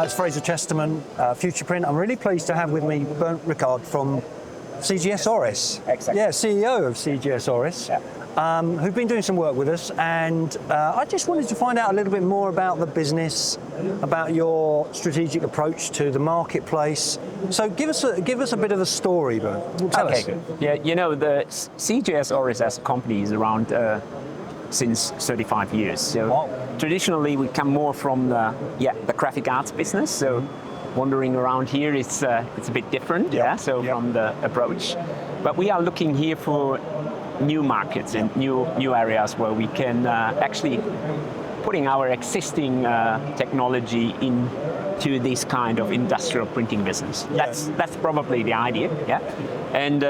It's Fraser Chesterman, FuturePrint. I'm really pleased to have with me Bernd Rückert from CGS Oris. Exactly. Yeah, CEO of CGS Oris, who've been doing some work with us, and I just wanted to find out a little bit more about the business, about your strategic approach to the marketplace. So give us a bit of the story, Bernd. Tell us. Good. Yeah, you know, the CGS Oris as a company is around since 35 years. So traditionally we come more from the graphic arts business. So wandering around here, it's a bit different. From the approach, but we are looking here for new markets and new areas where we can actually putting our existing technology into this kind of industrial printing business. That's probably the idea. And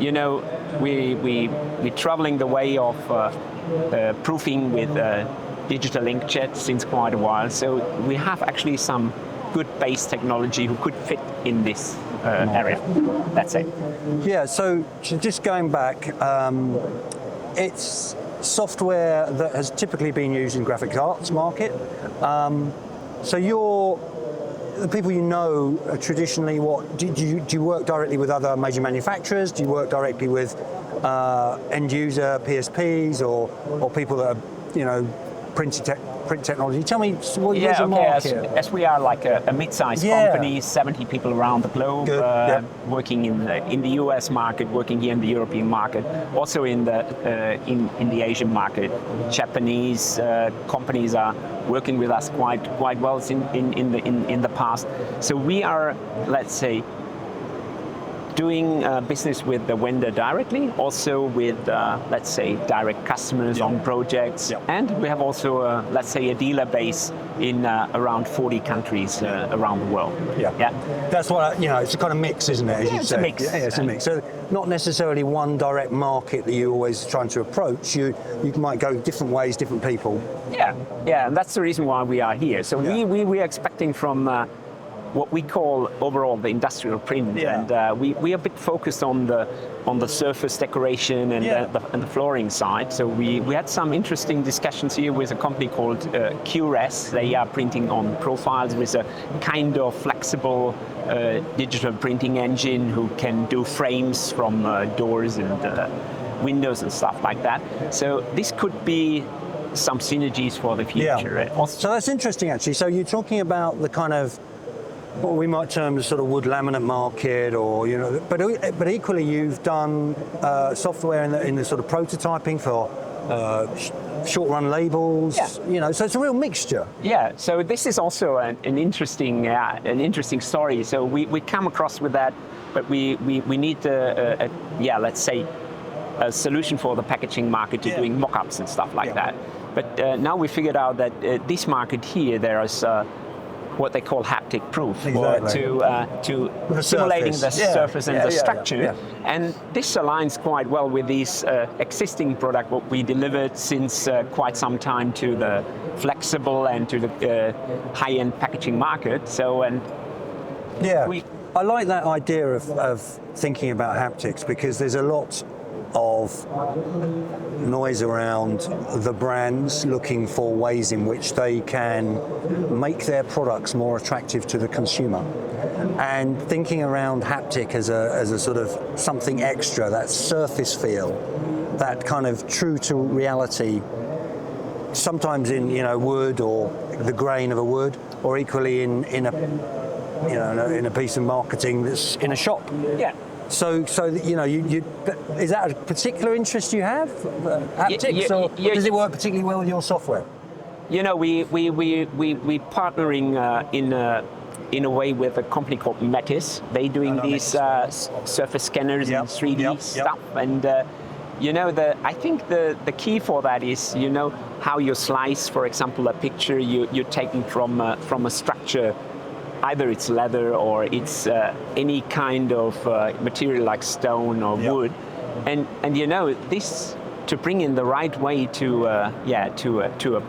you know, we're traveling the way of proofing with digital inkjet since quite a while. So we have actually some good base technology who could fit in this area. That's it. Yeah, so just going back, it's software that has typically been used in graphic arts market. So the people you know traditionally, do you work directly with other major manufacturers? Do you work directly with end user PSPs or people that are, you know, print technology? Tell me, what is the market? As we are like a mid-sized company, 70 people around the globe, working in the US market, working here in the European market, also in the Asian market. Japanese companies are working with us quite well in the past. So we are, let's say, doing business with the vendor directly, also with, let's say, direct customers on projects. And we have also, let's say, a dealer base in around 40 countries around the world. That's what, you know, it's a kind of mix, isn't it? It's a mix. Yeah, it's a mix. So not necessarily one direct market that you're always trying to approach. You might go different ways, different people. Yeah, and that's the reason why we are here. So we are expecting from what we call overall the industrial print, and we are a bit focused on the surface decoration and the flooring side. So we had some interesting discussions here with a company called QRS. They are printing on profiles with a kind of flexible digital printing engine who can do frames from doors and windows and stuff like that. So this could be some synergies for the future. So that's interesting, actually. So you're talking about the kind of what we might term as sort of wood laminate market, or, you know, but equally you've done software in the sort of prototyping for short run labels. You know, so it's a real mixture. So this is also an interesting story. So we come across with that, but we need let's say a solution for the packaging market to doing mock-ups and stuff like that. But now we figured out that this market here, there is what they call haptic proof, to simulating the surface and the structure. And this aligns quite well with this existing product what we delivered since quite some time to the flexible and to the high-end packaging market. So I like that idea of thinking about haptics, because there's a lot of noise around the brands looking for ways in which they can make their products more attractive to the consumer, and thinking around haptic as a sort of something extra, that surface feel, that kind of true to reality, sometimes in, you know, wood or the grain of a wood, or equally in a piece of marketing that's in a shop. So you know, is that a particular interest you have, haptics, or does it work particularly well with your software? You know, we partnering in a way with a company called Metis. They're doing these surface scanners and 3D stuff, and you know, I think the key for that is, you know, how you slice, for example, a picture you're taking from a structure. Either it's leather or it's any kind of material like stone or wood, and you know, this to bring in the right way to a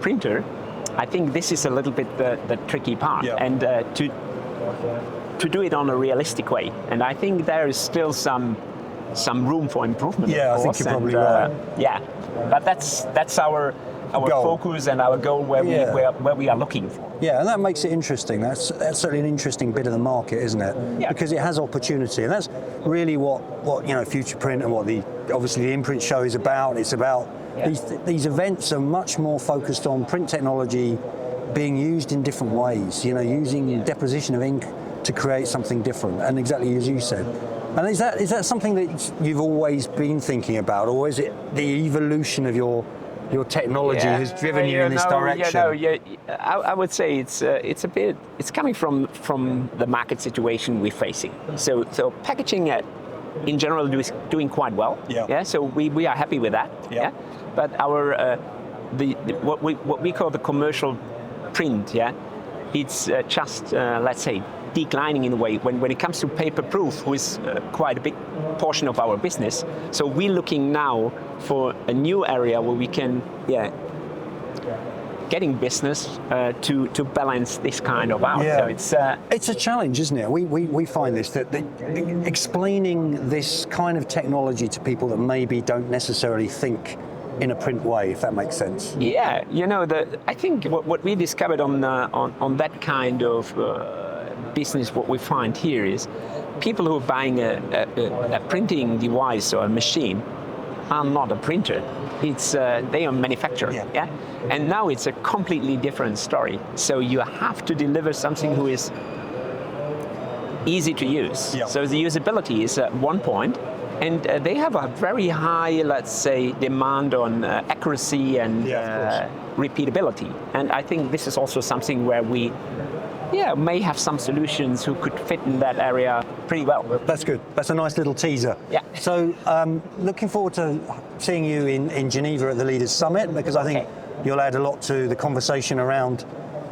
printer. I think this is a little bit the tricky part, and to do it on a realistic way. And I think there is still some room for improvement. I think you're probably right. But that's our our focus and our goal where we are looking for. Yeah, and that makes it interesting. That's certainly an interesting bit of the market, isn't it? Yeah. Because it has opportunity, and that's really what FuturePrint and what obviously the Imprint show is about. It's about these events are much more focused on print technology being used in different ways. Using deposition of ink to create something different, and exactly as you said. And is that something that you've always been thinking about, or is it the evolution of your technology has driven you in this direction? I would say it's coming from the market situation we're facing. So packaging in general is doing quite well. Yeah. So we are happy with that. Yeah. But our what we call the commercial print. Yeah. It's just let's say declining in a way when it comes to paper proof, who is quite a big portion of our business. So we're looking now for a new area where we can getting business to balance this kind of out. Yeah. So it's a challenge, isn't it? We find this that explaining this kind of technology to people that maybe don't necessarily think in a print way, if that makes sense. Yeah, I think what we discovered on that kind of business, what we find here is people who are buying a printing device or a machine are not a printer. It's they are a manufacturer. Yeah. And now it's a completely different story. So you have to deliver something who is easy to use. Yeah. So the usability is at one point. And they have a very high, let's say, demand on accuracy and repeatability. And I think this is also something where we may have some solutions who could fit in that area pretty well. That's good. That's a nice little teaser. Yeah. So looking forward to seeing you in Geneva at the Leaders Summit, because I think you'll add a lot to the conversation around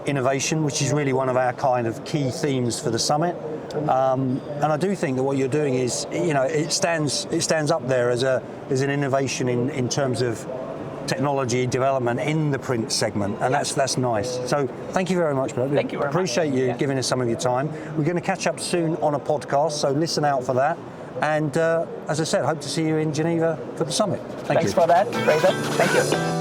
innovation, which is really one of our kind of key themes for the summit. And I do think that what you're doing is, it stands up there as an innovation in terms of technology development in the print segment, and that's nice. So thank you very much, Bernd. Thank you very much. Appreciate you giving us some of your time. We're going to catch up soon on a podcast, so listen out for that. And as I said, hope to see you in Geneva for the summit. Thanks for that, Rückert. Thank you.